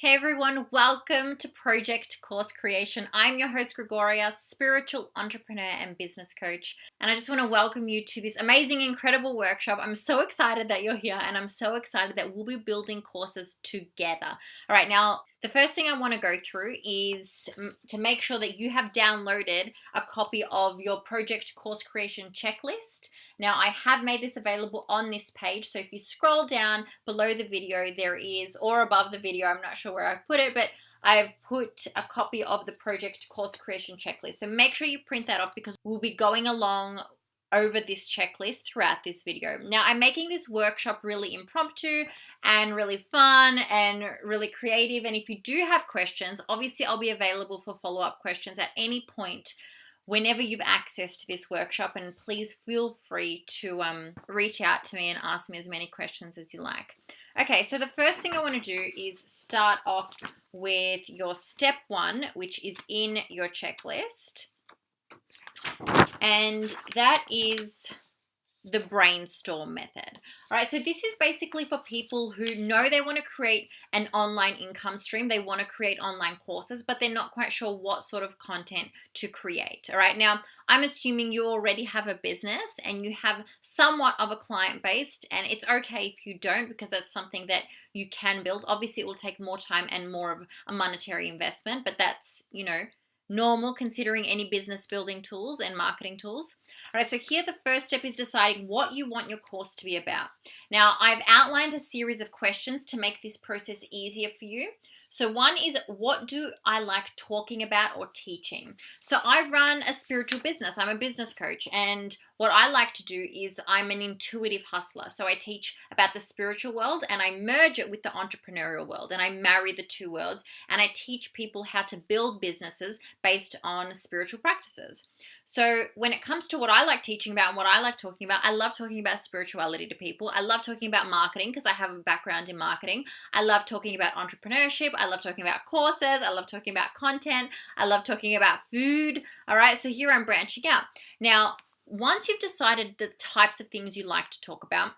Hey everyone, welcome to Project Course Creation. I'm your host, Gregoria, spiritual entrepreneur and business coach. And I just want to welcome you to this amazing, incredible workshop. I'm so excited that you're here and I'm so excited that we'll be building courses together. All right, now, the first thing I want to go through is to make sure that you have downloaded a copy of your Project Course Creation checklist. Now, I have made this available on this page, so if you scroll down below the video, there is, or above the video, I'm not sure where I've put it, but I've put a copy of the Project Course Creation checklist. So make sure you print that off because we'll be going along over this checklist throughout this video. Now, I'm making this workshop really impromptu and really fun and really creative. And if you do have questions, obviously I'll be available for follow-up questions at any point whenever you've access to this workshop, and please feel free to reach out to me and ask me as many questions as you like. Okay, so the first thing I want to do is start off with your step one, which is in your checklist, and that is the brainstorm method. All right, so this is basically for people who know they want to create an online income stream. They want to create online courses, but they're not quite sure what sort of content to create. All right, now I'm assuming you already have a business and you have somewhat of a client base, and it's okay if you don't, because that's something that you can build. Obviously, it will take more time and more of a monetary investment, but that's, normal considering any business building tools and marketing tools. All right, so here the first step is deciding what you want your course to be about. Now, I've outlined a series of questions to make this process easier for you. So one is, what do I like talking about or teaching? So I run a spiritual business. I'm a business coach, and what I like to do is I'm an intuitive hustler. So I teach about the spiritual world and I merge it with the entrepreneurial world, and I marry the two worlds, and I teach people how to build businesses based on spiritual practices. So when it comes to what I like teaching about and what I like talking about, I love talking about spirituality to people. I love talking about marketing because I have a background in marketing. I love talking about entrepreneurship. I love talking about courses. I love talking about content. I love talking about food. All right, so here I'm branching out. Now, once you've decided the types of things you like to talk about,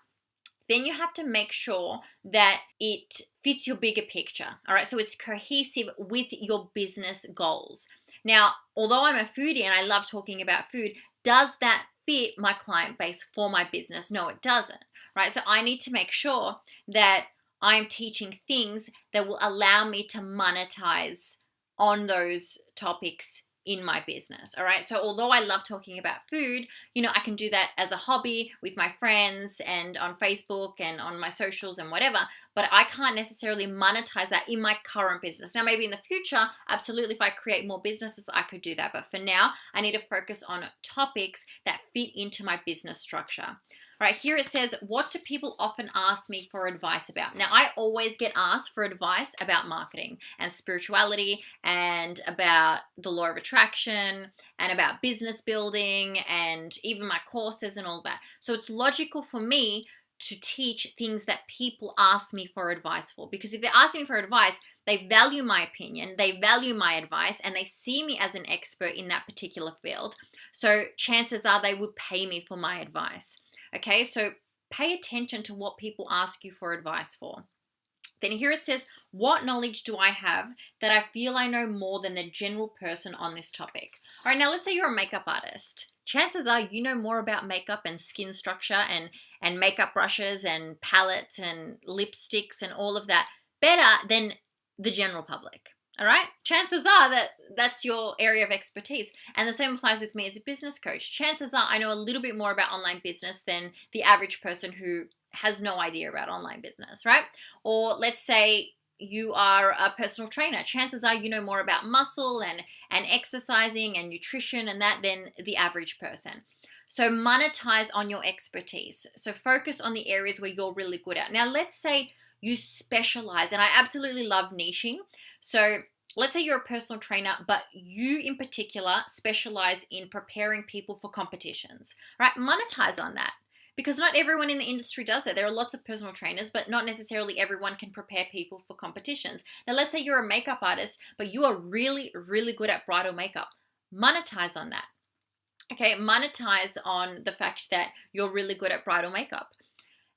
then you have to make sure that it fits your bigger picture. All right, so it's cohesive with your business goals. Now, although I'm a foodie and I love talking about food, does that fit my client base for my business? No, it doesn't, right? So I need to make sure that I'm teaching things that will allow me to monetize on those topics in my business. All right. So although I love talking about food, I can do that as a hobby with my friends and on Facebook and on my socials and whatever, but I can't necessarily monetize that in my current business. Now, maybe in the future, absolutely, if I create more businesses, I could do that. But for now, I need to focus on topics that fit into my business structure. Right, here it says, what do people often ask me for advice about? Now, I always get asked for advice about marketing and spirituality and about the law of attraction and about business building and even my courses and all that. So it's logical for me to teach things that people ask me for advice for, because if they're asking me for advice, they value my opinion, they value my advice, and they see me as an expert in that particular field. So chances are they would pay me for my advice. Okay, so pay attention to what people ask you for advice for. Then here it says, what knowledge do I have that I feel I know more than the general person on this topic? All right, now let's say you're a makeup artist. Chances are you know more about makeup and skin structure and makeup brushes and palettes and lipsticks and all of that better than the general public. All right, chances are that that's your area of expertise. And the same applies with me as a business coach. Chances are I know a little bit more about online business than the average person who has no idea about online business, right? Or let's say you are a personal trainer. Chances are you know more about muscle and exercising and nutrition and that than the average person. So monetize on your expertise. So focus on the areas where you're really good at. Now, let's say you specialize, and I absolutely love niching. So let's say you're a personal trainer, but you in particular specialize in preparing people for competitions, right? Monetize on that, because not everyone in the industry does that. There are lots of personal trainers, but not necessarily everyone can prepare people for competitions. Now, let's say you're a makeup artist, but you are really, really good at bridal makeup. Monetize on that. Okay, monetize on the fact that you're really good at bridal makeup.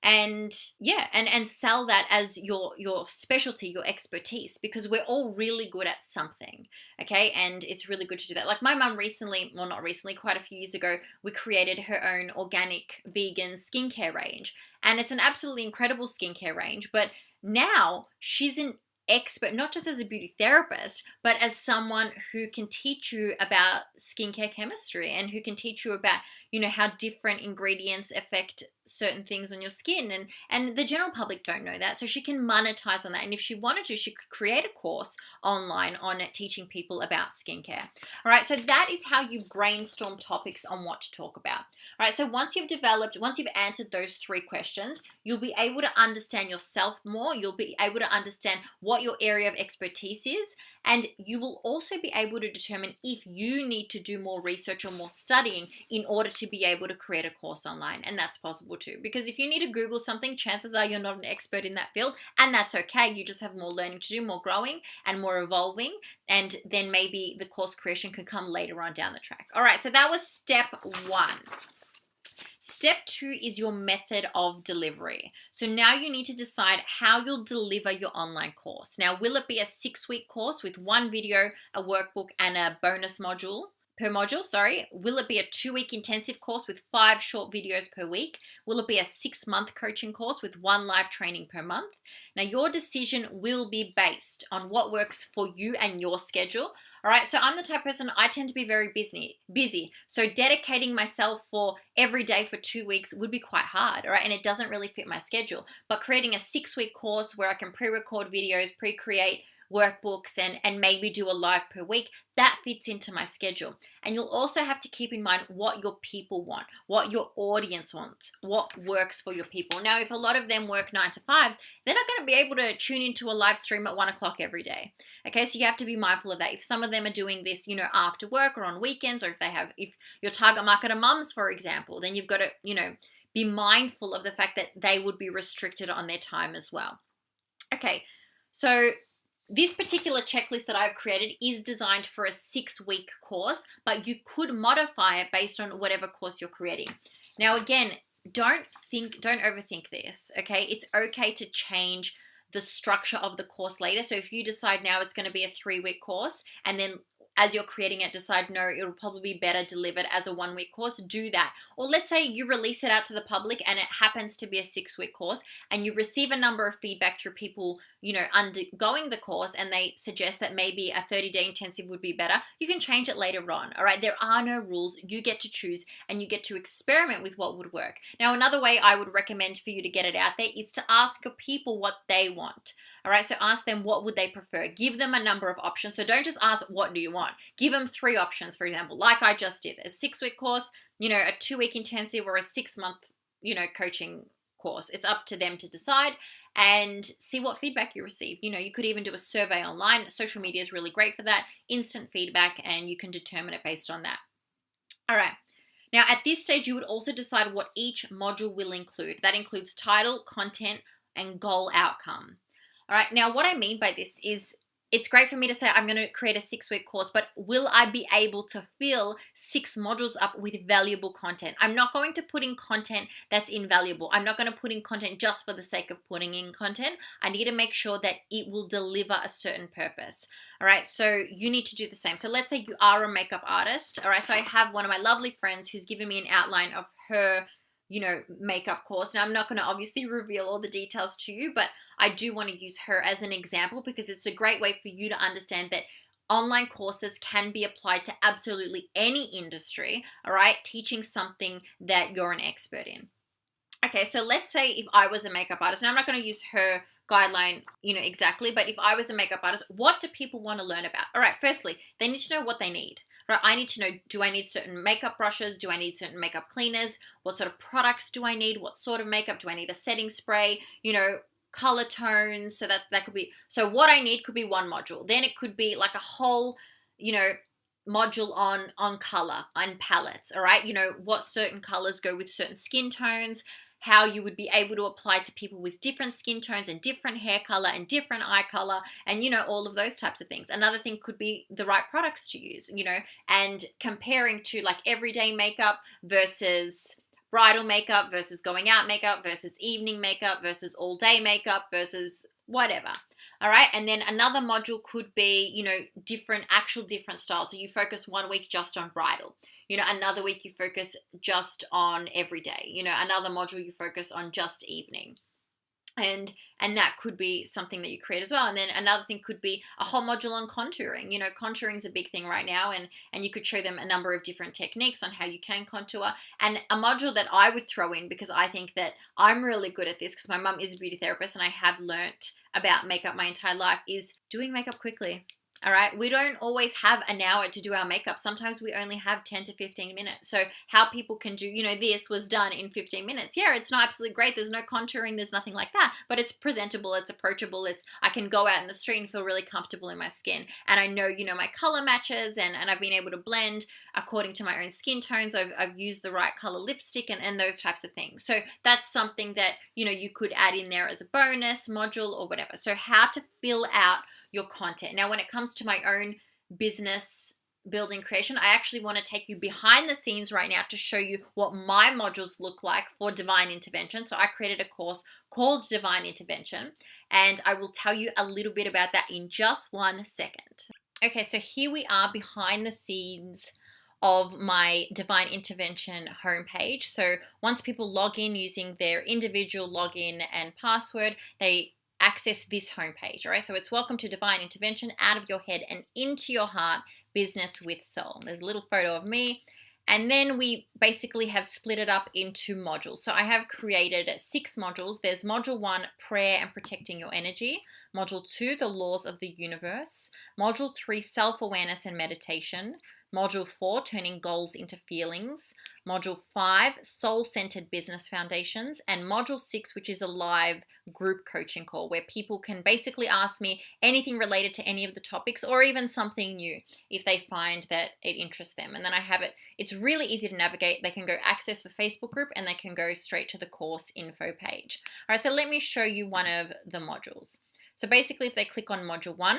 and yeah, and sell that as your specialty, your expertise, because we're all really good at something. Okay, and it's really good to do that. Like my mum recently, well, not recently, quite a few years ago, we created her own organic vegan skincare range, and it's an absolutely incredible skincare range. But now she's an expert, not just as a beauty therapist, but as someone who can teach you about skincare chemistry, and who can teach you about, how different ingredients affect certain things on your skin, and the general public don't know that. So she can monetize on that, and if she wanted to, she could create a course online on it, teaching people about skincare. All right, so that is how you brainstorm topics on what to talk about. All right, so once you've answered those 3 questions, you'll be able to understand yourself more. You'll be able to understand what your area of expertise is, and you will also be able to determine if you need to do more research or more studying in order to be able to create a course online. And that's possible too, because if you need to Google something, chances are you're not an expert in that field, and that's okay. You just have more learning to do, more growing and more evolving, and then maybe the course creation can come later on down the track. All right, so that was step 1. Step 2 is your method of delivery. So now you need to decide how you'll deliver your online course. Now, will it be a 6-week course with 1 video, a workbook, and a bonus module per module? Will it be a 2-week intensive course with 5 short videos per week? Will it be a 6-month coaching course with 1 live training per month? Now, your decision will be based on what works for you and your schedule. All right, so I'm the type of person, I tend to be very busy. So dedicating myself for every day for 2 weeks would be quite hard, all right? And it doesn't really fit my schedule. But creating a 6-week course where I can pre-record videos, pre-create workbooks, and maybe do a live per week, that fits into my schedule. And you'll also have to keep in mind what your people want, what your audience wants, what works for your people. Now, if a lot of them work 9 to 5s, they're not going to be able to tune into a live stream at 1 o'clock every day. Okay, so you have to be mindful of that. If some of them are doing this, after work or on weekends, or if your target market are mums, for example, then you've got to, be mindful of the fact that they would be restricted on their time as well. Okay, so this particular checklist that I've created is designed for a 6-week course, but you could modify it based on whatever course you're creating. Now, again, don't overthink this, okay? It's okay to change the structure of the course later. So if you decide now it's going to be a 3-week course, and then as you're creating it, decide, no, it'll probably be better delivered as a 1-week course, do that. Or let's say you release it out to the public and it happens to be a 6-week course, and you receive a number of feedback through people, undergoing the course, and they suggest that maybe a 30-day intensive would be better. You can change it later on, all right? There are no rules. You get to choose, and you get to experiment with what would work. Now, another way I would recommend for you to get it out there is to ask your people what they want. All right, so ask them what would they prefer. Give them a number of options. So don't just ask, what do you want? Give them 3 options, for example, like I just did. A 6-week course, a 2-week intensive, or a 6-month, coaching course. It's up to them to decide and see what feedback you receive. You could even do a survey online. Social media is really great for that. Instant feedback, and you can determine it based on that. All right. Now, at this stage, you would also decide what each module will include. That includes title, content, and goal outcome. All right, now what I mean by this is it's great for me to say I'm going to create a 6-week course, but will I be able to fill 6 modules up with valuable content? I'm not going to put in content that's invaluable. I'm not going to put in content just for the sake of putting in content. I need to make sure that it will deliver a certain purpose. All right, so you need to do the same. So let's say you are a makeup artist. All right, so I have one of my lovely friends who's given me an outline of her makeup course. Now, I'm not going to obviously reveal all the details to you, but I do want to use her as an example because it's a great way for you to understand that online courses can be applied to absolutely any industry, all right? Teaching something that you're an expert in. Okay, so let's say if I was a makeup artist, and I'm not going to use her guideline, exactly, but if I was a makeup artist, what do people want to learn about? All right, firstly, they need to know what they need. Right, I need to know, do I need certain makeup brushes? Do I need certain makeup cleaners? What sort of products do I need? What sort of makeup? Do I need a setting spray? Color tones. So that could be, so what I need could be one module. Then it could be like a whole, module on color and palettes. All right, what certain colors go with certain skin tones, how you would be able to apply to people with different skin tones and different hair color and different eye color, and all of those types of things. Another thing could be the right products to use, and comparing to like everyday makeup versus bridal makeup versus going out makeup versus evening makeup versus all day makeup versus whatever. All right. And then another module could be, different styles. So you focus 1 week just on bridal. Another week you focus just on everyday. Another module you focus on just evening. And that could be something that you create as well. And then another thing could be a whole module on contouring. Contouring is a big thing right now, and you could show them a number of different techniques on how you can contour. And a module that I would throw in, because I think that I'm really good at this, because my mum is a beauty therapist and I have learnt about makeup my entire life, is doing makeup quickly. All right. We don't always have an hour to do our makeup. Sometimes we only have 10 to 15 minutes. So how people can do, this was done in 15 minutes. Yeah, it's not absolutely great. There's no contouring. There's nothing like that, but it's presentable. It's approachable. I can go out in the street and feel really comfortable in my skin. And I know, my color matches, and I've been able to blend according to my own skin tones. I've used the right color lipstick and those types of things. So that's something that, you could add in there as a bonus module or whatever. So how to fill out your content. Now, when it comes to my own business building creation, I actually want to take you behind the scenes right now to show you what my modules look like for Divine Intervention. So I created a course called Divine Intervention, and I will tell you a little bit about that in just 1 second. Okay, so here we are behind the scenes of my Divine Intervention homepage. So once people log in using their individual login and password, they access this homepage. All right, so it's welcome to Divine Intervention, out of your head and into your heart, business with soul. There's a little photo of me. And then we basically have split it up into modules. So I have created 6 modules. There's module 1, prayer and protecting your energy. Module 2, the laws of the universe. Module 3, self-awareness and meditation. Module 4, turning goals into feelings. Module 5, soul-centered business foundations. And Module 6, which is a live group coaching call where people can basically ask me anything related to any of the topics, or even something new if they find that it interests them. And then I have it. It's really easy to navigate. They can go access the Facebook group and they can go straight to the course info page. All right, so let me show you one of the modules. So basically, if they click on Module 1,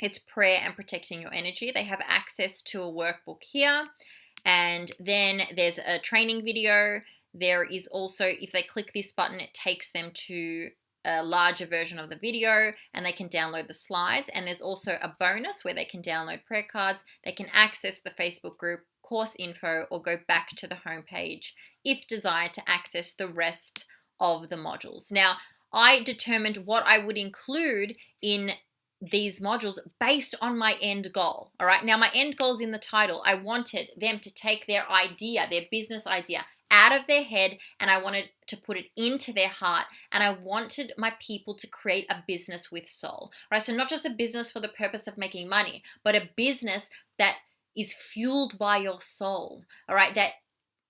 it's prayer and protecting your energy. They have access to a workbook here. And then there's a training video. There is also, if they click this button, it takes them to a larger version of the video and they can download the slides. And there's also a bonus where they can download prayer cards. They can access the Facebook group, course info, or go back to the homepage if desired to access the rest of the modules. Now, I determined what I would include in these modules based on my end goal. All right. Now, my end goal is in the title. I wanted them to take their idea, their business idea, out of their head, and I wanted to put it into their heart. And I wanted my people to create a business with soul. Right. So not just a business for the purpose of making money, but a business that is fueled by your soul. All right. That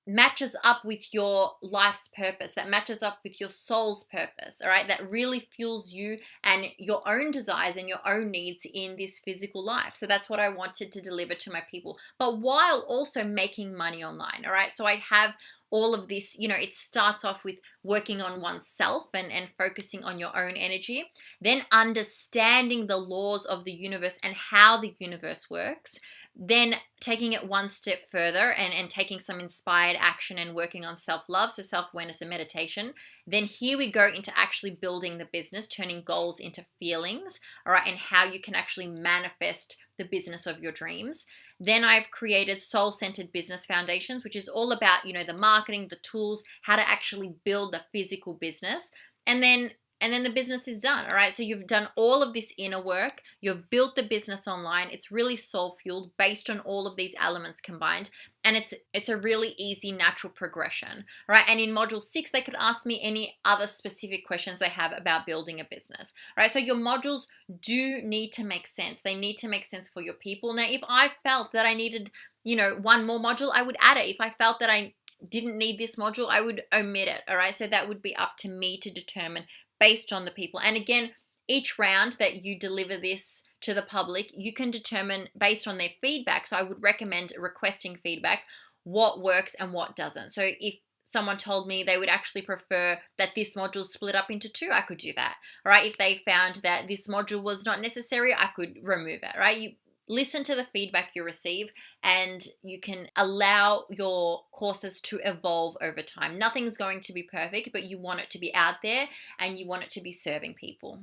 matches up with your life's purpose, that matches up with your soul's purpose, all right, that really fuels you and your own desires and your own needs in this physical life. So that's what I wanted to deliver to my people, but while also making money online, all right? So I have all of this, it starts off with working on oneself and focusing on your own energy, then understanding the laws of the universe and how the universe works, then taking it one step further and taking some inspired action and working on self-love, so self-awareness and meditation. Then here we go into actually building the business, turning goals into feelings, all right, and how you can actually manifest the business of your dreams. Then I've created soul-centered business foundations, which is all about, the marketing, the tools, how to actually build the physical business. And then the business is done, all right? So you've done all of this inner work. You've built the business online. It's really soul-fueled based on all of these elements combined. And it's a really easy, natural progression, all right? And in Module 6, they could ask me any other specific questions they have about building a business, all right? So your modules do need to make sense. They need to make sense for your people. Now, if I felt that I needed, one more module, I would add it. If I felt that I didn't need this module, I would omit it, all right? So that would be up to me to determine based on the people. And again, each round that you deliver this to the public, you can determine based on their feedback. So I would recommend requesting feedback, what works and what doesn't. So if someone told me they would actually prefer that this module split up into 2, I could do that. All right. If they found that this module was not necessary, I could remove it. Right. You listen to the feedback you receive, and you can allow your courses to evolve over time. Nothing's going to be perfect, but you want it to be out there and you want it to be serving people.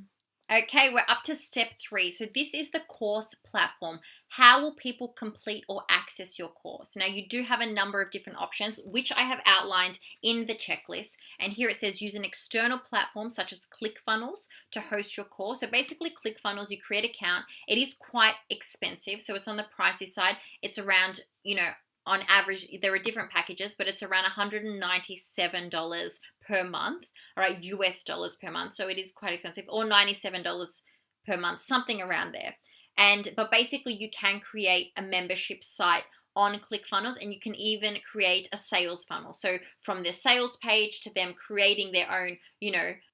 Okay, we're up to step 3. So this is the course platform. How will people complete or access your course? Now, you do have a number of different options, which I have outlined in the checklist. And here it says use an external platform such as ClickFunnels to host your course. So basically ClickFunnels, you create an account. It is quite expensive, so it's on the pricey side. It's around, on average, there are different packages, but it's around $197 per month, all right, US dollars per month. So it is quite expensive, or $97 per month, something around there. But basically you can create a membership site on ClickFunnels, and you can even create a sales funnel. So from their sales page to them creating their own,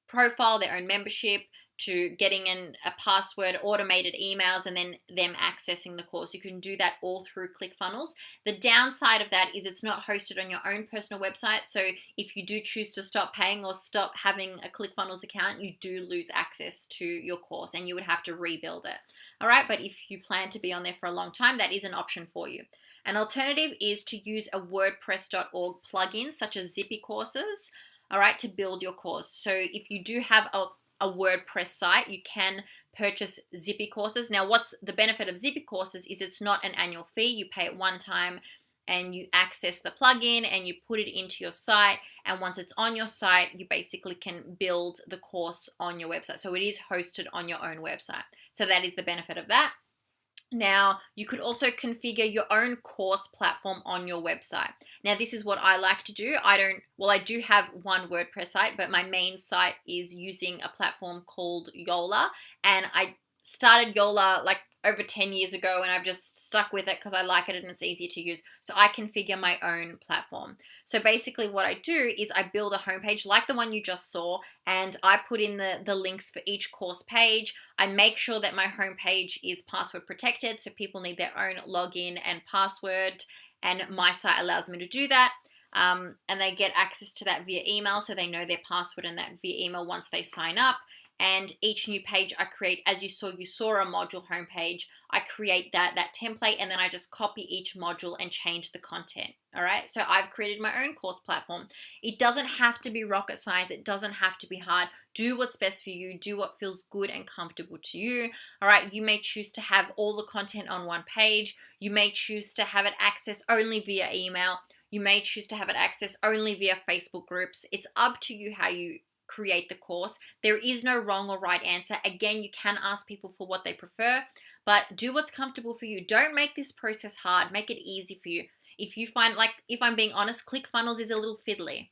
profile, their own membership, to getting in a password, automated emails, and then them accessing the course. You can do that all through ClickFunnels. The downside of that is it's not hosted on your own personal website. So if you do choose to stop paying or stop having a ClickFunnels account, you do lose access to your course and you would have to rebuild it. All right, but if you plan to be on there for a long time, that is an option for you. An alternative is to use a WordPress.org plugin such as Zippy Courses, all right, to build your course. So if you do have a WordPress site, you can purchase Zippy Courses. Now, what's the benefit of Zippy Courses is it's not an annual fee. You pay it one time and you access the plugin and you put it into your site. And once it's on your site, you basically can build the course on your website. So it is hosted on your own website. So that is the benefit of that. Now, you could also configure your own course platform on your website. Now, this is what I like to do. I do have one WordPress site, but my main site is using a platform called Yola. And I started Yola like over 10 years ago, and I've just stuck with it because I like it and it's easy to use. So I configure my own platform. So basically what I do is I build a homepage like the one you just saw, and I put in the links for each course page. I make sure that my homepage is password protected, so people need their own login and password, and my site allows me to do that. And they get access to that via email, so they know their password and that via email once they sign up. And each new page I create, as you saw a module homepage, I create that template, and then I just copy each module and change the content. All right, so I've created my own course platform. It doesn't have to be rocket science. It doesn't have to be hard. Do what's best for you. Do what feels good and comfortable to you. All right, you may choose to have all the content on one page. You may choose to have it accessed only via email. You may choose to have it accessed only via Facebook groups. It's up to you how you create the course. There is no wrong or right answer. Again, you can ask people for what they prefer, but do what's comfortable for you. Don't make this process hard. Make it easy for you. If you find, like, if I'm being honest, ClickFunnels is a little fiddly.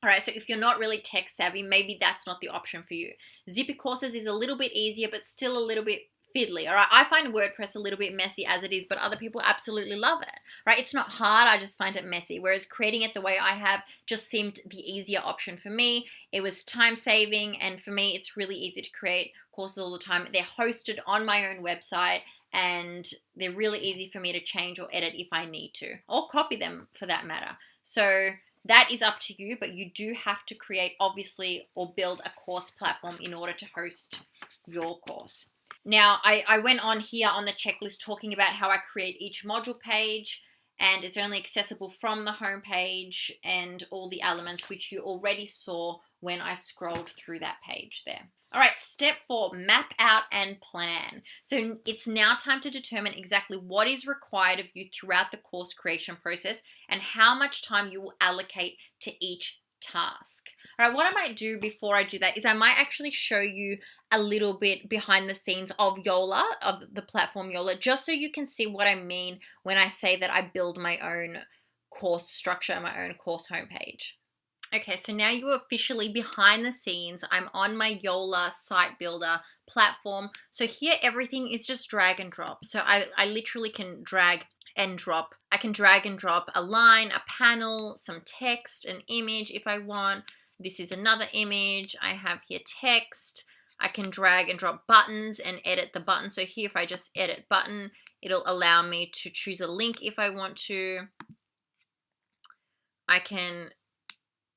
All right, so if you're not really tech savvy, maybe that's not the option for you. Zippy Courses is a little bit easier, but still a little bit fiddly. All right, I find WordPress a little bit messy as it is, but other people absolutely love it. Right, it's not hard. I just find it messy. Whereas creating it the way I have just seemed the easier option for me. It was time saving, and for me, it's really easy to create courses all the time. They're hosted on my own website, and they're really easy for me to change or edit if I need to, or copy them for that matter. So that is up to you, but you do have to create, obviously, or build a course platform in order to host your course. Now, I went on here on the checklist talking about how I create each module page, and it's only accessible from the home page and all the elements which you already saw when I scrolled through that page there. All right, step 4, map out and plan. So it's now time to determine exactly what is required of you throughout the course creation process and how much time you will allocate to each task. All right, what I might do before I do that is I might actually show you a little bit behind the scenes of Yola, of the platform Yola, just so you can see what I mean when I say that I build my own course structure, my own course homepage. Okay, so now you're officially behind the scenes. I'm on my Yola site builder platform. So here everything is just drag and drop. So I literally can drag and drop. I can drag and drop a line, a panel, some text, an image if I want. This is another image. I have here text. I can drag and drop buttons and edit the button. So here if I just edit button, it'll allow me to choose a link if I want to. I can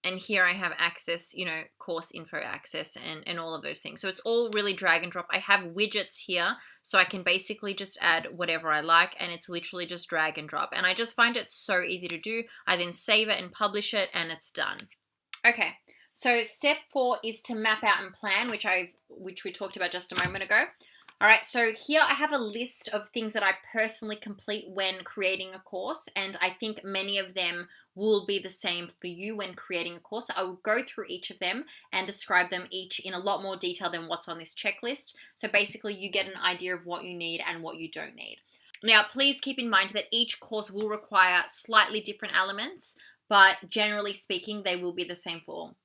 and here I have access, course info access and all of those things. So it's all really drag and drop. I have widgets here, so I can basically just add whatever I like, and it's literally just drag and drop. And I just find it so easy to do. I then save it and publish it, and it's done. Okay, so step 4 is to map out and plan, which we talked about just a moment ago. All right, so here I have a list of things that I personally complete when creating a course, and I think many of them will be the same for you when creating a course. I will go through each of them and describe them each in a lot more detail than what's on this checklist. So basically you get an idea of what you need and what you don't need. Now, please keep in mind that each course will require slightly different elements, but generally speaking, they will be the same for all.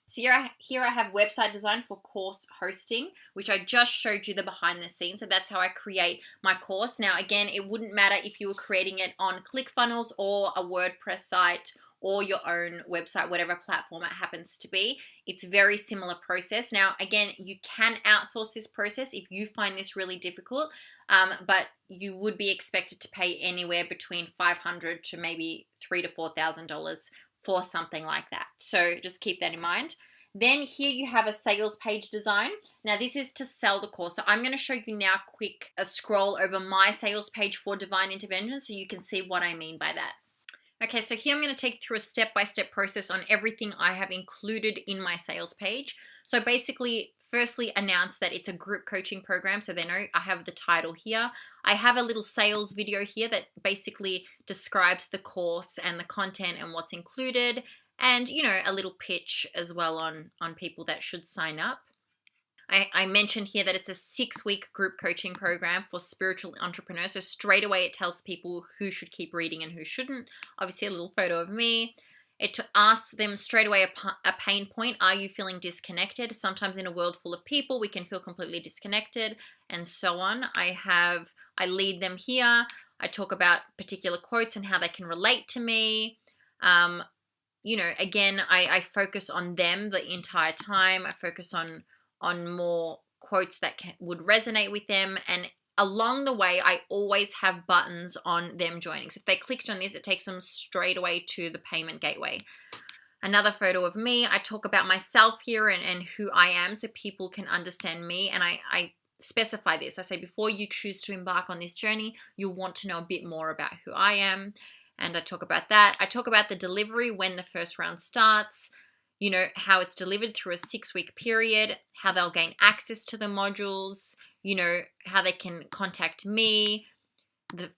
So here I have website design for course hosting, which I just showed you the behind the scenes. So that's how I create my course. Now, again, it wouldn't matter if you were creating it on ClickFunnels or a WordPress site or your own website, whatever platform it happens to be. It's very similar process. Now, again, you can outsource this process if you find this really difficult, but you would be expected to pay anywhere between $500 to maybe $3,000 to $4,000 for something like that. So just keep that in mind. Then here you have a sales page design. Now this is to sell the course. So I'm going to show you now a scroll over my sales page for Divine Intervention so you can see what I mean by that. Okay, so here I'm going to take you through a step-by-step process on everything I have included in my sales page. So basically, firstly, announce that it's a group coaching program, so they know I have the title here. I have a little sales video here that basically describes the course and the content and what's included, and a little pitch as well on people that should sign up. I mentioned here that it's a 6-week group coaching program for spiritual entrepreneurs. So straight away it tells people who should keep reading and who shouldn't. Obviously a little photo of me. It asks them straight away a pain point. Are you feeling disconnected? Sometimes in a world full of people, we can feel completely disconnected, and so on. I lead them here. I talk about particular quotes and how they can relate to me. Again, I focus on them the entire time. I focus on more quotes that would resonate with them, and along the way I always have buttons on them joining. So if they clicked on this, it takes them straight away to the payment gateway. Another photo of me. I talk about myself here and who I am so people can understand me, and I specify this. I say before you choose to embark on this journey, you'll want to know a bit more about who I am, and I talk about that. I talk about the delivery when the first round starts, how it's delivered through a 6-week period, how they'll gain access to the modules, how they can contact me,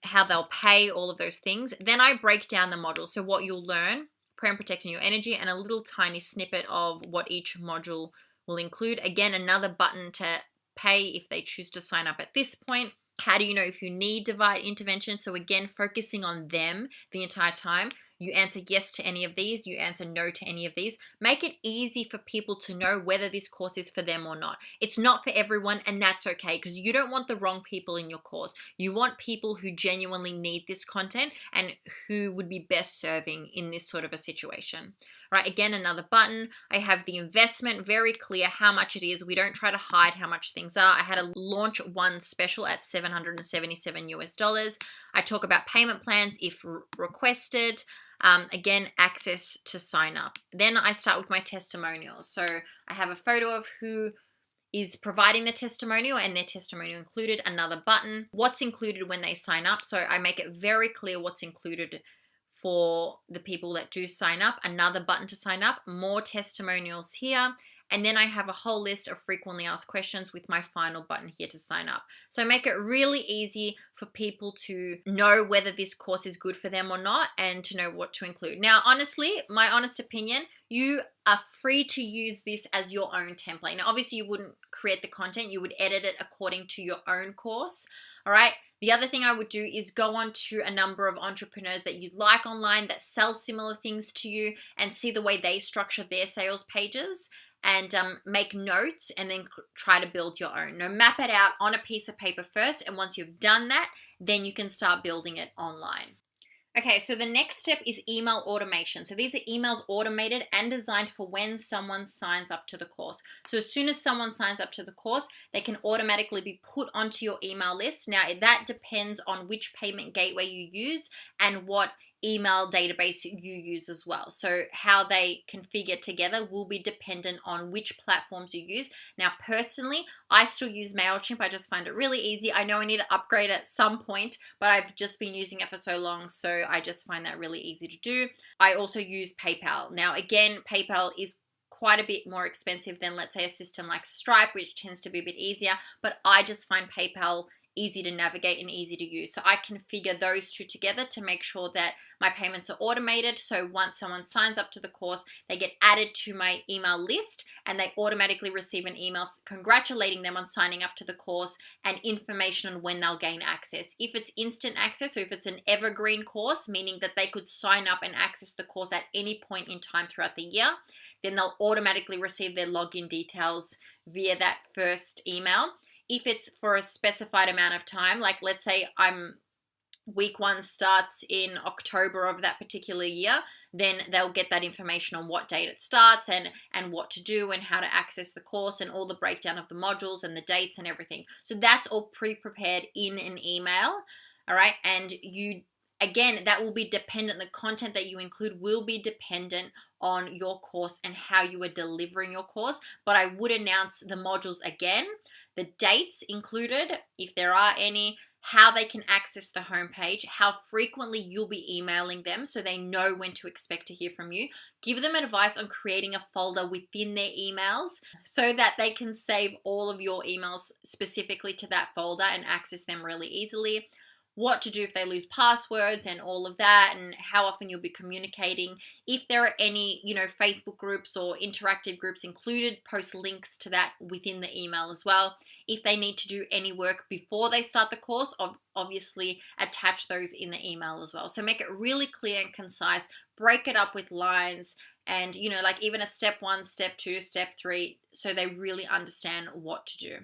how they'll pay, all of those things. Then I break down the modules. So what you'll learn, prayer and protecting your energy, and a little tiny snippet of what each module will include. Again, another button to pay if they choose to sign up at this point. How do you know if you need divine intervention? So again, focusing on them the entire time. You answer yes to any of these, you answer no to any of these. Make it easy for people to know whether this course is for them or not. It's not for everyone, and that's okay, because you don't want the wrong people in your course. You want people who genuinely need this content and who would be best serving in this sort of a situation. Right, again, another button. I have the investment, very clear how much it is. We don't try to hide how much things are. I had a launch one special at $777 US. I talk about payment plans if requested. Again, access to sign up. Then I start with my testimonials. So I have a photo of who is providing the testimonial and their testimonial included, another button, what's included when they sign up. So I make it very clear what's included for the people that do sign up, another button to sign up, more testimonials here. And then I have a whole list of frequently asked questions with my final button here to sign up. So make it really easy for people to know whether this course is good for them or not, and to know what to include. Now, honestly, my honest opinion, you are free to use this as your own template. Now, obviously you wouldn't create the content, you would edit it according to your own course. All right. The other thing I would do is go on to a number of entrepreneurs that you like online that sell similar things to you and see the way they structure their sales pages, and make notes, and then try to build your own. Now, map it out on a piece of paper first, and once you've done that, then you can start building it online. Okay, so the next step is email automation. So these are emails automated and designed for when someone signs up to the course. So as soon as someone signs up to the course, they can automatically be put onto your email list. Now, that depends on which payment gateway you use and what email database you use as well. So how they configure together will be dependent on which platforms you use. Now, personally, I still use MailChimp. I just find it really easy. I know I need to upgrade at some point, but I've just been using it for so long, so I just find that really easy to do. I also use PayPal. Now, again, PayPal is quite a bit more expensive than, let's say, a system like Stripe, which tends to be a bit easier, but I just find PayPal easy to navigate and easy to use. So I configure those two together to make sure that my payments are automated. So once someone signs up to the course, they get added to my email list and they automatically receive an email congratulating them on signing up to the course and information on when they'll gain access. If it's instant access, or if it's an evergreen course, meaning that they could sign up and access the course at any point in time throughout the year, then they'll automatically receive their login details via that first email. If it's for a specified amount of time, like let's say week 1 starts in October of that particular year, then they'll get that information on what date it starts and what to do and how to access the course and all the breakdown of the modules and the dates and everything. So that's all pre-prepared in an email. All right. And again, that will be dependent. The content that you include will be dependent on your course and how you are delivering your course. But I would announce the modules again, the dates included, if there are any, how they can access the homepage, how frequently you'll be emailing them so they know when to expect to hear from you. Give them advice on creating a folder within their emails so that they can save all of your emails specifically to that folder and access them really easily. What to do if they lose passwords and all of that, and how often you'll be communicating. If there are any, Facebook groups or interactive groups included, post links to that within the email as well. If they need to do any work before they start the course, obviously attach those in the email as well. So make it really clear and concise, break it up with lines and, like even a step 1, step 2, step 3, so they really understand what to do.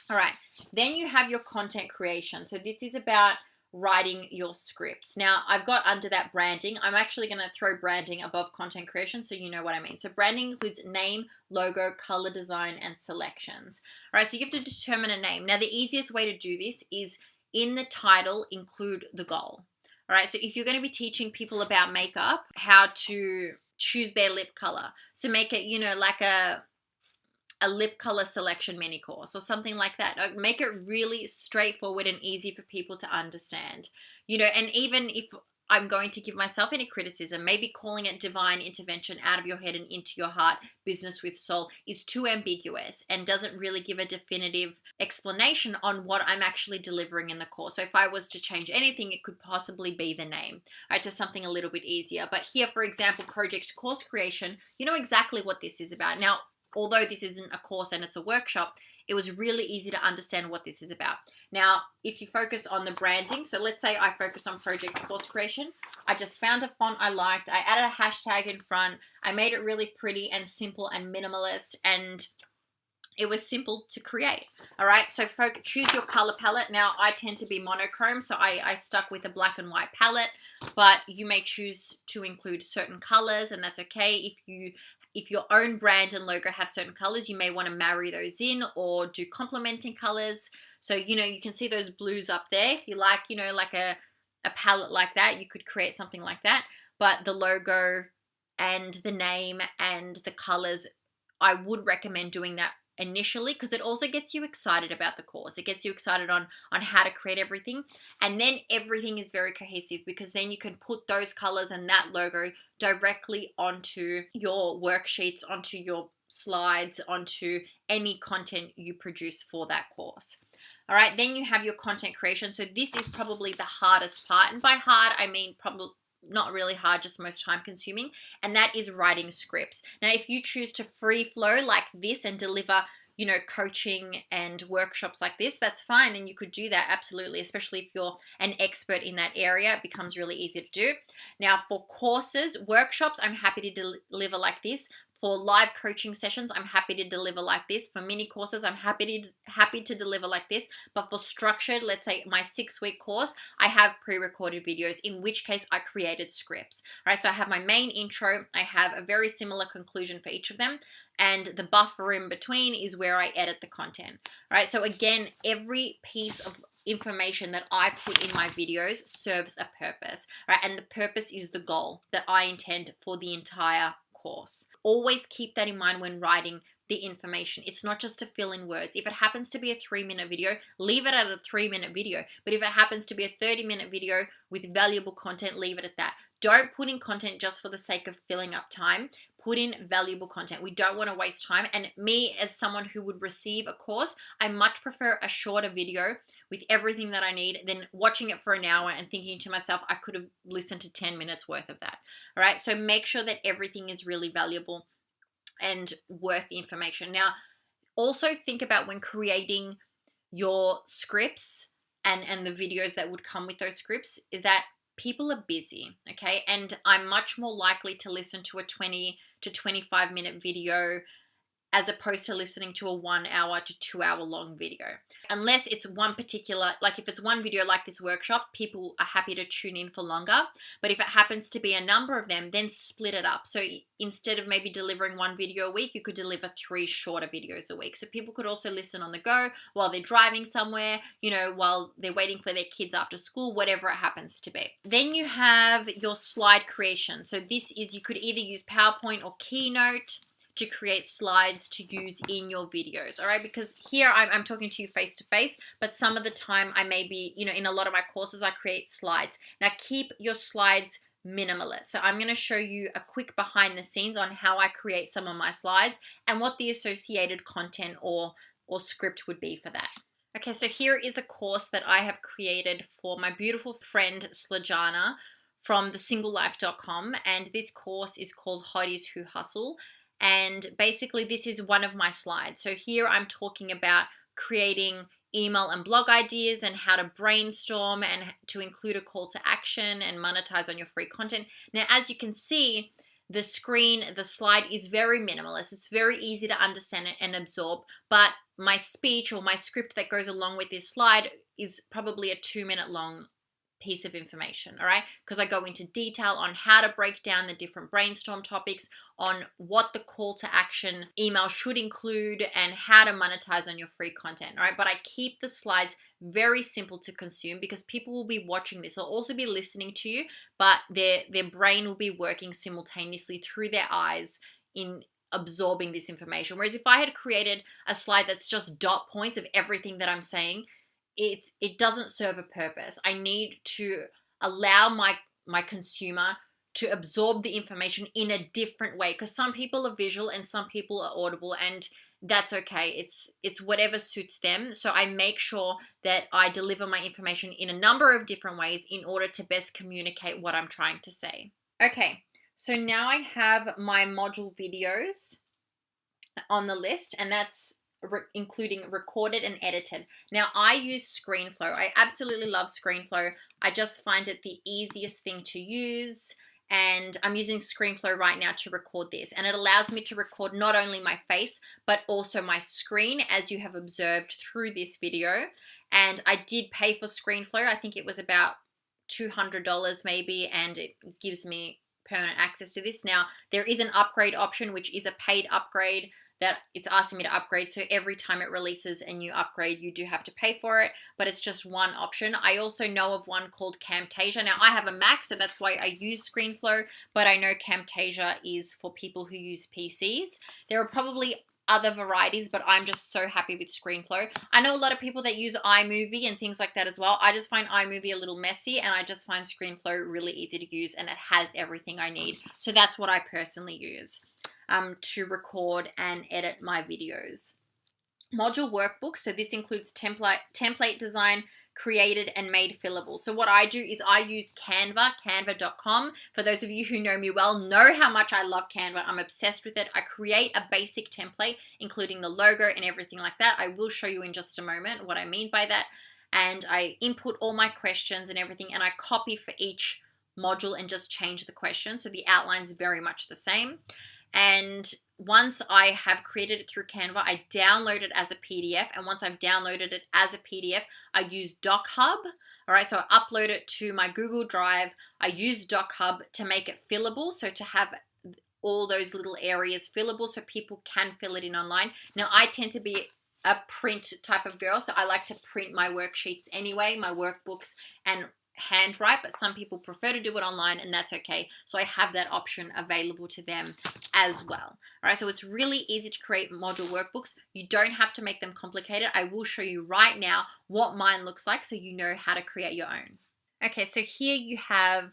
All right, then you have your content creation. So this is about writing your scripts. Now, I've got under that branding. I'm actually going to throw branding above content creation so you know what I mean. So branding includes name, logo, color design, and selections. All right, so you have to determine a name. Now, the easiest way to do this is in the title, include the goal. All right, so if you're going to be teaching people about makeup, how to choose their lip color. So make it, like a lip color selection mini course or something like that. Make it really straightforward and easy for people to understand. And even if I'm going to give myself any criticism, maybe calling it divine intervention, out of your head and into your heart, business with soul, is too ambiguous and doesn't really give a definitive explanation on what I'm actually delivering in the course. So if I was to change anything, it could possibly be the name, right, to something a little bit easier. But here, for example, project course creation, you know exactly what this is about. Now, although this isn't a course and it's a workshop, it was really easy to understand what this is about. Now, if you focus on the branding, so let's say I focus on project course creation. I just found a font I liked. I added a hashtag in front. I made it really pretty and simple and minimalist, and it was simple to create. All right, so choose your color palette. Now, I tend to be monochrome, so I stuck with a black and white palette, but you may choose to include certain colors, and that's okay. If your own brand and logo have certain colors, you may want to marry those in or do complementing colors. So, you can see those blues up there. If you like, like a palette like that, you could create something like that. But the logo and the name and the colors, I would recommend doing that initially, because it also gets you excited about the course. It gets you excited on how to create everything, and then everything is very cohesive, because then you can put those colors and that logo directly onto your worksheets, onto your slides, onto any content you produce for that course. All right, then you have your content creation. So this is probably the hardest part, and by hard I mean probably not really hard, just most time consuming, and that is writing scripts. Now, if you choose to free flow like this and deliver, coaching and workshops like this, that's fine, and you could do that absolutely, especially if you're an expert in that area. It becomes really easy to do. Now, for courses, workshops, I'm happy to deliver like this. For live coaching sessions, I'm happy to deliver like this. For mini courses, I'm happy to deliver like this. But for structured, let's say my 6-week course, I have pre-recorded videos, in which case I created scripts. All right, so I have my main intro. I have a very similar conclusion for each of them, and the buffer in between is where I edit the content. All right, so again, every piece of information that I put in my videos serves a purpose, right? And the purpose is the goal that I intend for the entire course. Always keep that in mind when writing the information. It's not just to fill in words. If it happens to be a 3-minute video, leave it at a 3-minute video. But if it happens to be a 30-minute video with valuable content, leave it at that. Don't put in content just for the sake of filling up time. Put in valuable content. We don't want to waste time. And me, as someone who would receive a course, I much prefer a shorter video with everything that I need than watching it for an hour and thinking to myself, I could have listened to 10 minutes worth of that. All right. So make sure that everything is really valuable and worth the information. Now, also think about when creating your scripts and the videos that would come with those scripts, that people are busy, okay? And I'm much more likely to listen to a 20 to 25 minute video as opposed to listening to a 1 hour to 2 hour long video. Unless it's one particular, like if it's one video like this workshop, people are happy to tune in for longer. But if it happens to be a number of them, then split it up. So instead of maybe delivering 1 video a week, you could deliver 3 shorter videos a week. So people could also listen on the go while they're driving somewhere, you know, while they're waiting for their kids after school, whatever it happens to be. Then you have your slide creation. So this is, you could either use PowerPoint or Keynote to create slides to use in your videos, all right? Because here I'm talking to you face to face, but some of the time I may be, you know, in a lot of my courses, I create slides. Now keep your slides minimalist. So I'm going to show you a quick behind the scenes on how I create some of my slides and what the associated content or script would be for that. Okay, so here is a course that I have created for my beautiful friend Slajana from thesinglelife.com, and this course is called Hotties Who Hustle. And basically this is one of my slides. So here I'm talking about creating email and blog ideas and how to brainstorm and to include a call to action and monetize on your free content. Now, as you can see, the slide is very minimalist. It's very easy to understand and absorb, but my speech or my script that goes along with this slide is probably a 2-minute long piece of information, all right? Because I go into detail on how to break down the different brainstorm topics, on what the call to action email should include, and how to monetize on your free content, all right? But I keep the slides very simple to consume because people will be watching this. They'll also be listening to you, but their brain will be working simultaneously through their eyes in absorbing this information. Whereas if I had created a slide that's just dot points of everything that I'm saying, it doesn't serve a purpose. I need to allow my consumer to absorb the information in a different way, because some people are visual and some people are audible, and that's okay. It's whatever suits them. So I make sure that I deliver my information in a number of different ways in order to best communicate what I'm trying to say. Okay, so now I have my module videos on the list, and that's including recorded and edited. Now I use ScreenFlow. I absolutely love ScreenFlow. I just find it the easiest thing to use, and I'm using ScreenFlow right now to record this, and it allows me to record not only my face but also my screen, as you have observed through this video. And I did pay for ScreenFlow. I think it was about $200 maybe, and it gives me permanent access to this. Now there is an upgrade option, which is a paid upgrade that it's asking me to upgrade. So every time it releases a new upgrade, you do have to pay for it, but it's just one option. I also know of one called Camtasia. Now I have a Mac, so that's why I use ScreenFlow, but I know Camtasia is for people who use PCs. There are probably other varieties, but I'm just so happy with ScreenFlow. I know a lot of people that use iMovie and things like that as well. I just find iMovie a little messy, and I just find ScreenFlow really easy to use, and it has everything I need. So that's what I personally use to record and edit my videos. Module workbook. So this includes template design, created and made fillable. So what I do is I use Canva, canva.com. For those of you who know me well, know how much I love Canva. I'm obsessed with it. I create a basic template, including the logo and everything like that. I will show you in just a moment what I mean by that. And I input all my questions and everything, and I copy for each module and just change the question. So the outline is very much the same. And once I have created it through Canva, I download it as a PDF. And once I've downloaded it as a PDF, I use DocHub. All right, so I upload it to my Google Drive. I use DocHub to make it fillable, so to have all those little areas fillable so people can fill it in online. Now, I tend to be a print type of girl, so I like to print my worksheets anyway, my workbooks, and handwrite, but some people prefer to do it online, and that's okay. So I have that option available to them as well. All right, so it's really easy to create module workbooks. You don't have to make them complicated. I will show you right now what mine looks like so you know how to create your own. Okay, so here you have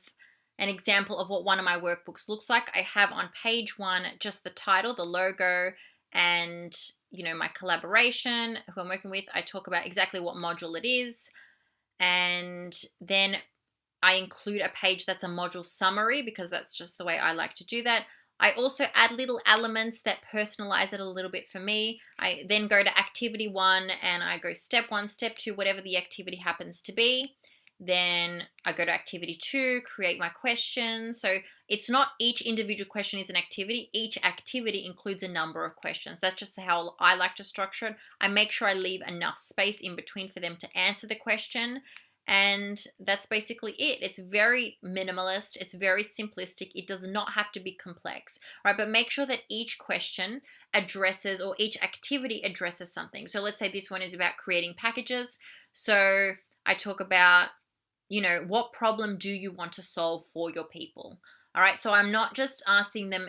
an example of what one of my workbooks looks like. I have on page 1 just the title, the logo, and my collaboration, who I'm working with. I talk about exactly what module it is, and then I include a page that's a module summary because that's just the way I like to do that. I also add little elements that personalize it a little bit for me. I then go to activity 1 and I go step 1, step 2, whatever the activity happens to be. Then I go to activity 2, create my questions. So it's not each individual question is an activity. Each activity includes a number of questions. That's just how I like to structure it. I make sure I leave enough space in between for them to answer the question. And that's basically it. It's very minimalist. It's very simplistic. It does not have to be complex, right? But make sure that each question addresses, or each activity addresses something. So let's say this one is about creating packages. So I talk about, what problem do you want to solve for your people? All right. So I'm not just asking them,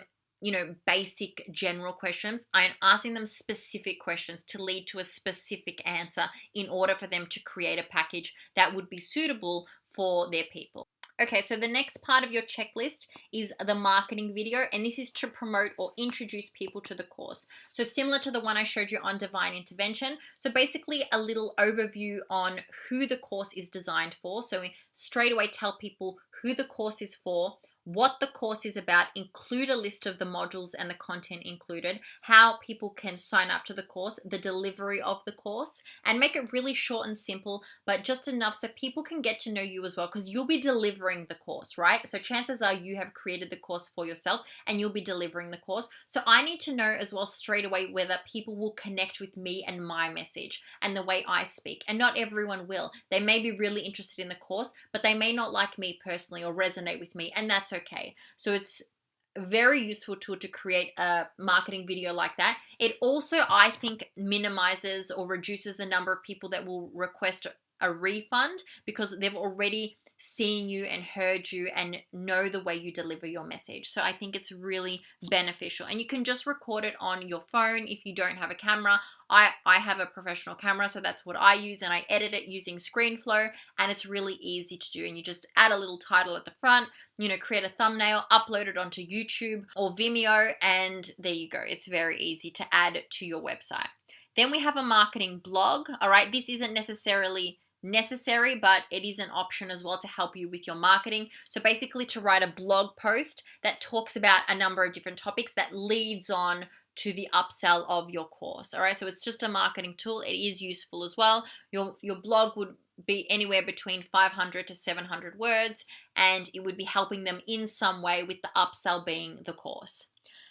basic general questions. I'm asking them specific questions to lead to a specific answer in order for them to create a package that would be suitable for their people. Okay, so the next part of your checklist is the marketing video, and this is to promote or introduce people to the course. So similar to the one I showed you on Divine Intervention. So basically a little overview on who the course is designed for. So we straight away tell people who the course is for, what the course is about, include a list of the modules and the content included, how people can sign up to the course, the delivery of the course, and make it really short and simple, but just enough so people can get to know you as well, because you'll be delivering the course, right? So chances are you have created the course for yourself and you'll be delivering the course. So I need to know as well straight away whether people will connect with me and my message and the way I speak. And not everyone will. They may be really interested in the course, but they may not like me personally or resonate with me, and that's okay. So it's a very useful tool to create a marketing video like that. It also, I think, minimizes or reduces the number of people that will request a refund because they've already seen you and heard you and know the way you deliver your message. So I think it's really beneficial, and you can just record it on your phone if you don't have a camera. I have a professional camera, so that's what I use, and I edit it using ScreenFlow, and it's really easy to do. And you just add a little title at the front, create a thumbnail, upload it onto YouTube or Vimeo, and there you go. It's very easy to add to your website. Then we have a marketing blog. All right, this isn't necessarily necessary, but it is an option as well to help you with your marketing. So basically to write a blog post that talks about a number of different topics that leads on to the upsell of your course. All right, so it's just a marketing tool. It is useful as well. Your blog would be anywhere between 500 to 700 words, and it would be helping them in some way, with the upsell being the course.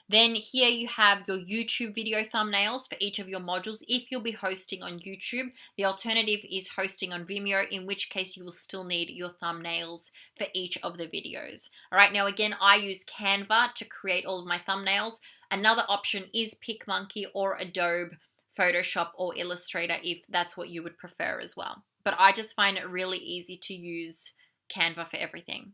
Then here you have your YouTube video thumbnails for each of your modules if you'll be hosting on YouTube. The alternative is hosting on Vimeo, in which case you will still need your thumbnails for each of the videos. All right, now again, I use Canva to create all of my thumbnails. Another option is PicMonkey or Adobe Photoshop or Illustrator if that's what you would prefer as well. But I just find it really easy to use Canva for everything.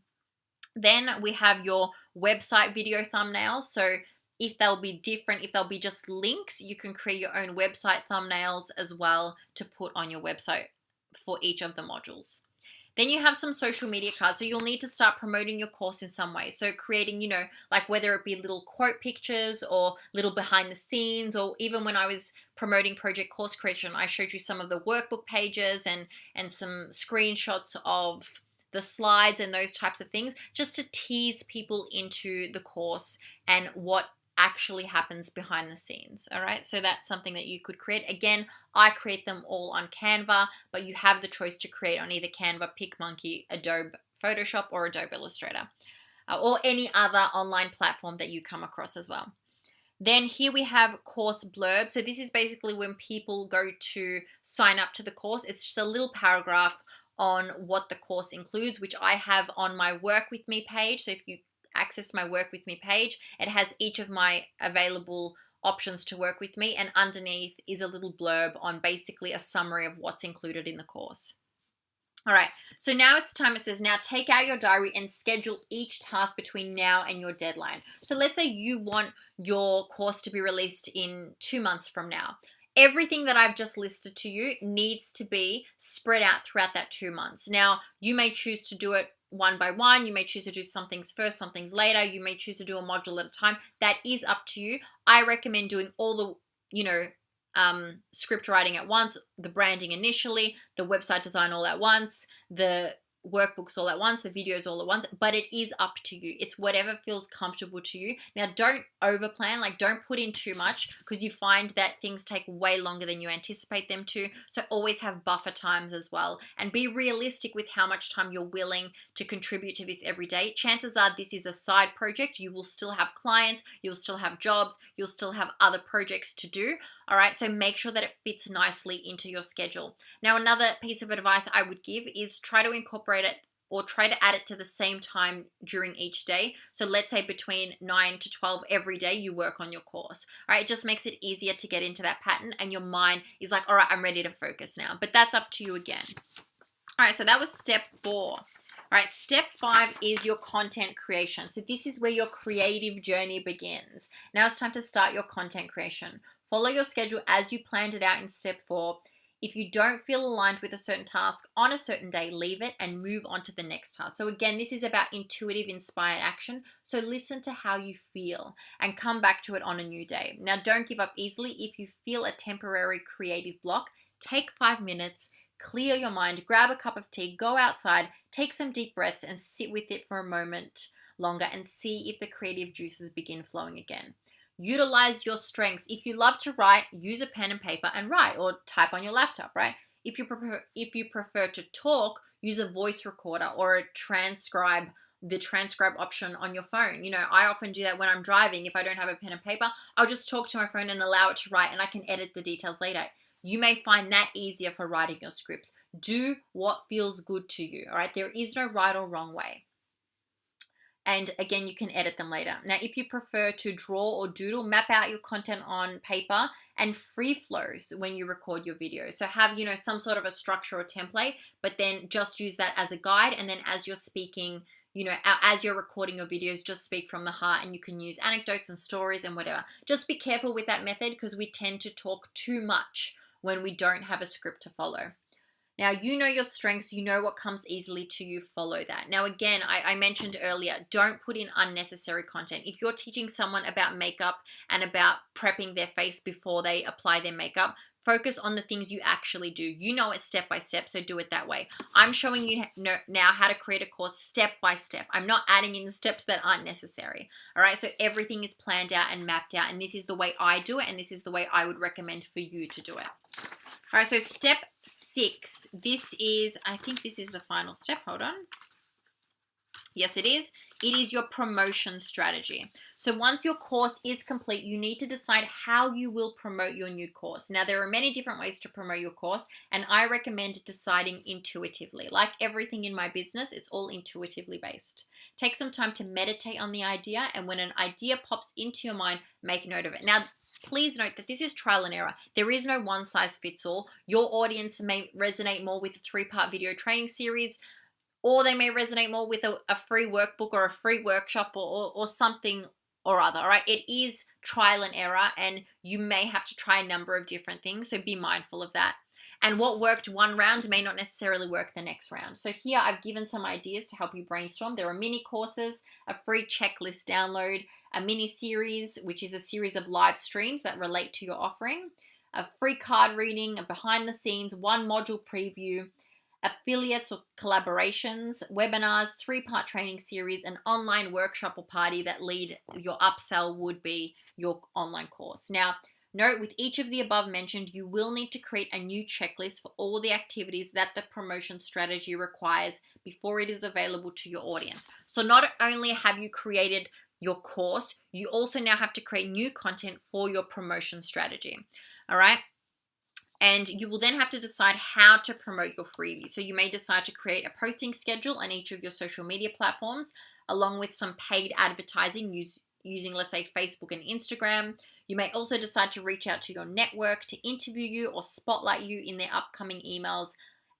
Then we have your website video thumbnails. So if they'll be different, if they'll be just links, you can create your own website thumbnails as well to put on your website for each of the modules. Then you have some social media cards. So you'll need to start promoting your course in some way. So creating, like whether it be little quote pictures or little behind the scenes, or even when I was promoting Project Course Creation, I showed you some of the workbook pages and some screenshots of the slides and those types of things, just to tease people into the course and what actually happens behind the scenes. All right, so that's something that you could create. Again, I create them all on Canva, but you have the choice to create on either Canva, PicMonkey, Adobe Photoshop, or Adobe Illustrator, or any other online platform that you come across as well. Then here we have course blurb. So this is basically when people go to sign up to the course. It's just a little paragraph on what the course includes, which I have on my Work With Me page. So if you access my Work With Me page, it has each of my available options to work with me, and underneath is a little blurb on basically a summary of what's included in the course. All right, so now it's time. It says, now take out your diary and schedule each task between now and your deadline. So let's say you want your course to be released in 2 months from now. Everything that I've just listed to you needs to be spread out throughout that 2 months. Now, you may choose to do it one by one. You may choose to do some things first, some things later. You may choose to do a module at a time. That is up to you. I recommend doing all the, script writing at once, the branding initially, the website design all at once, the workbooks all at once, the videos all at once, but it is up to you. It's whatever feels comfortable to you. Now, don't overplan, like don't put in too much, because you find that things take way longer than you anticipate them to. So always have buffer times as well, and be realistic with how much time you're willing to contribute to this every day. Chances are this is a side project. You will still have clients, you'll still have jobs, you'll still have other projects to do. All right, so make sure that it fits nicely into your schedule. Now, another piece of advice I would give is try to incorporate it, or try to add it to the same time during each day. So let's say between 9 to 12 every day you work on your course. All right, it just makes it easier to get into that pattern, and your mind is like, all right, I'm ready to focus now. But that's up to you again. All right, so that was step 4. All right, step 5 is your content creation. So this is where your creative journey begins. Now it's time to start your content creation. Follow your schedule as you planned it out in step 4. If you don't feel aligned with a certain task on a certain day, leave it and move on to the next task. So again, this is about intuitive, inspired action. So listen to how you feel and come back to it on a new day. Now, don't give up easily. If you feel a temporary creative block, take 5 minutes, clear your mind, grab a cup of tea, go outside, take some deep breaths and sit with it for a moment longer and see if the creative juices begin flowing again. Utilize your strengths. If you love to write, use a pen and paper and write, or type on your laptop, right? If you prefer to talk, use a voice recorder or the transcribe option on your phone. I often do that when I'm driving. If I don't have a pen and paper, I'll just talk to my phone and allow it to write, and I can edit the details later. You may find that easier for writing your scripts. Do what feels good to you, all right? There is no right or wrong way. And again, you can edit them later. Now, if you prefer to draw or doodle, map out your content on paper and free flows when you record your video. So have, some sort of a structure or template, but then just use that as a guide. And then as you're speaking, as you're recording your videos, just speak from the heart, and you can use anecdotes and stories and whatever. Just be careful with that method, because we tend to talk too much when we don't have a script to follow. Now, you know your strengths, you know what comes easily to you, follow that. Now, again, I mentioned earlier, don't put in unnecessary content. If you're teaching someone about makeup and about prepping their face before they apply their makeup, focus on the things you actually do. You know it step by step, so do it that way. I'm showing you now how to create a course step by step. I'm not adding in the steps that aren't necessary. All right, so everything is planned out and mapped out, and this is the way I do it, and this is the way I would recommend for you to do it. All right, so step 6, I think this is the final step. Hold on. Yes, it is. It is your promotion strategy. So once your course is complete, you need to decide how you will promote your new course. Now, there are many different ways to promote your course, and I recommend deciding intuitively. Like everything in my business, it's all intuitively based. Take some time to meditate on the idea, and when an idea pops into your mind, make note of it. Now, please note that this is trial and error. There is no one size fits all. Your audience may resonate more with the 3-part video training series, or they may resonate more with a free workbook or a free workshop or something or other, all right? It is trial and error, and you may have to try a number of different things, so be mindful of that. And what worked one round may not necessarily work the next round. So here I've given some ideas to help you brainstorm. There are mini courses, a free checklist download, a mini series, which is a series of live streams that relate to your offering, a free card reading, a behind the scenes, 1 module preview, affiliates or collaborations, webinars, 3-part training series, an online workshop or party that lead your upsell would be your online course. Now, note, with each of the above mentioned, you will need to create a new checklist for all the activities that the promotion strategy requires before it is available to your audience. So not only have you created your course, you also now have to create new content for your promotion strategy. All right. And you will then have to decide how to promote your freebie. So you may decide to create a posting schedule on each of your social media platforms, along with some paid advertising using, let's say, Facebook and Instagram. You may also decide to reach out to your network to interview you or spotlight you in their upcoming emails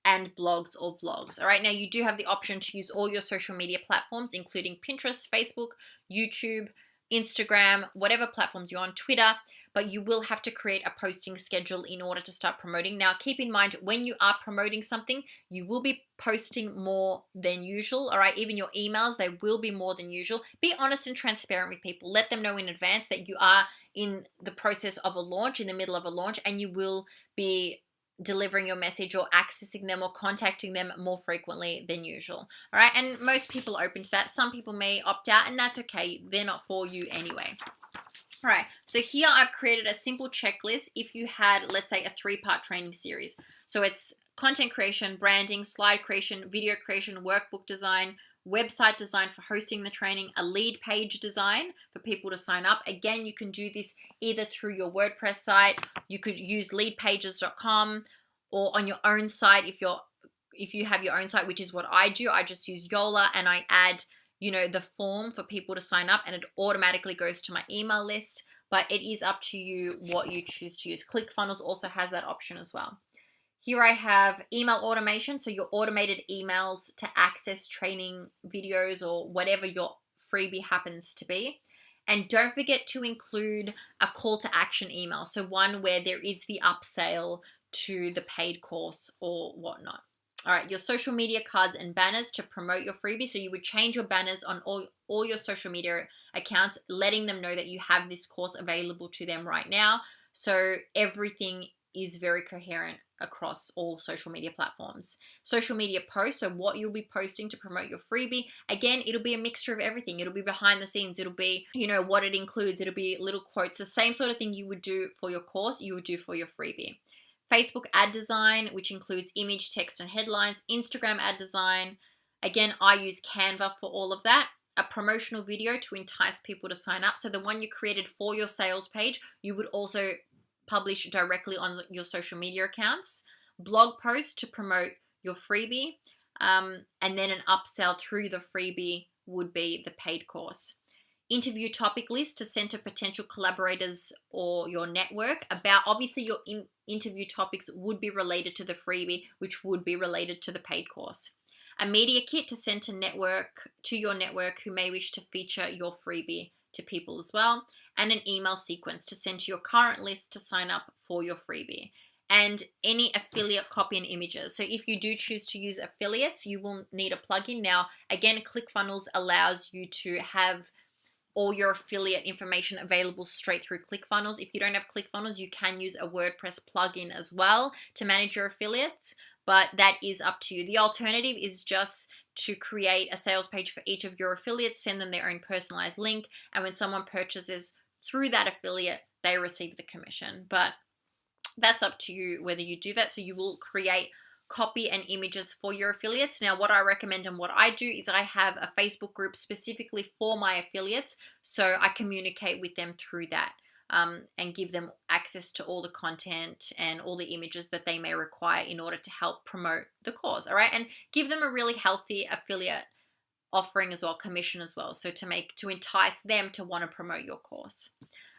and blogs or vlogs. All right, now you do have the option to use all your social media platforms, including Pinterest, Facebook, YouTube, Instagram, whatever platforms you're on, Twitter, but you will have to create a posting schedule in order to start promoting. Now, keep in mind, when you are promoting something, you will be posting more than usual. All right, even your emails, they will be more than usual. Be honest and transparent with people. Let them know in advance that you are in the process of a launch, in the middle of a launch, and you will be delivering your message or accessing them or contacting them more frequently than usual. All right, and most people are open to that. Some people may opt out, and that's okay. They're not for you anyway. All right, so here I've created a simple checklist if you had, let's say, a 3-part training series. So it's content creation, branding, slide creation, video creation, workbook design, website design for hosting the training, a lead page design for people to sign up. Again, you can do this either through your WordPress site. You could use leadpages.com or on your own site if you have your own site, which is what I do. I just use Yola and I add, the form for people to sign up and it automatically goes to my email list, but it is up to you what you choose to use. ClickFunnels also has that option as well. Here I have email automation, so your automated emails to access training videos or whatever your freebie happens to be. And don't forget to include a call to action email, so one where there is the upsell to the paid course or whatnot. All right, your social media cards and banners to promote your freebie. So you would change your banners on all your social media accounts, letting them know that you have this course available to them right now. So everything is very coherent across all social media platforms. Social media posts, so what you'll be posting to promote your freebie. Again, it'll be a mixture of everything. It'll be behind the scenes. It'll be, what it includes. It'll be little quotes. The same sort of thing you would do for your course, you would do for your freebie. Facebook ad design, which includes image, text, and headlines. Instagram ad design. Again, I use Canva for all of that. A promotional video to entice people to sign up. So the one you created for your sales page, you would also publish directly on your social media accounts. Blog posts to promote your freebie. And then an upsell through the freebie would be the paid course. Interview topic list to send to potential collaborators or your network about, obviously your interview topics would be related to the freebie, which would be related to the paid course. A media kit to send to your network who may wish to feature your freebie to people as well. And an email sequence to send to your current list to sign up for your freebie. And any affiliate copy and images. So if you do choose to use affiliates, you will need a plugin. Now, again, ClickFunnels allows you to have all your affiliate information available straight through ClickFunnels. If you don't have ClickFunnels, you can use a WordPress plugin as well to manage your affiliates, but that is up to you. The alternative is just to create a sales page for each of your affiliates, send them their own personalized link, and when someone purchases through that affiliate, they receive the commission. But that's up to you whether you do that. So you will create copy and images for your affiliates. Now, what I recommend and what I do is I have a Facebook group specifically for my affiliates. So I communicate with them through that and give them access to all the content and all the images that they may require in order to help promote the course. All right. And give them a really healthy affiliate offering as well, commission as well. So to entice them to want to promote your course.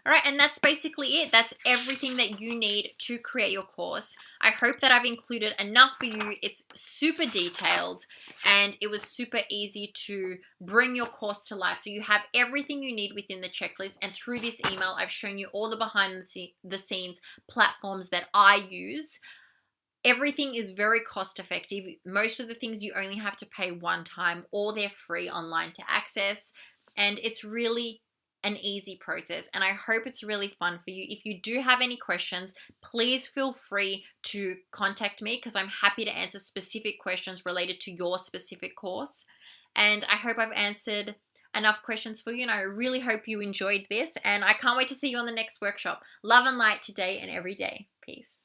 All right, and that's basically it. That's everything that you need to create your course. I hope that I've included enough for you. It's super detailed and it was super easy to bring your course to life. So you have everything you need within the checklist. And through this email, I've shown you all the behind the scenes platforms that I use. Everything is very cost effective. Most of the things you only have to pay one time or they're free online to access. And it's really an easy process, and I hope it's really fun for you. If you do have any questions, please feel free to contact me because I'm happy to answer specific questions related to your specific course. And I hope I've answered enough questions for you, and I really hope you enjoyed this, and I can't wait to see you on the next workshop. Love and light today and every day. Peace.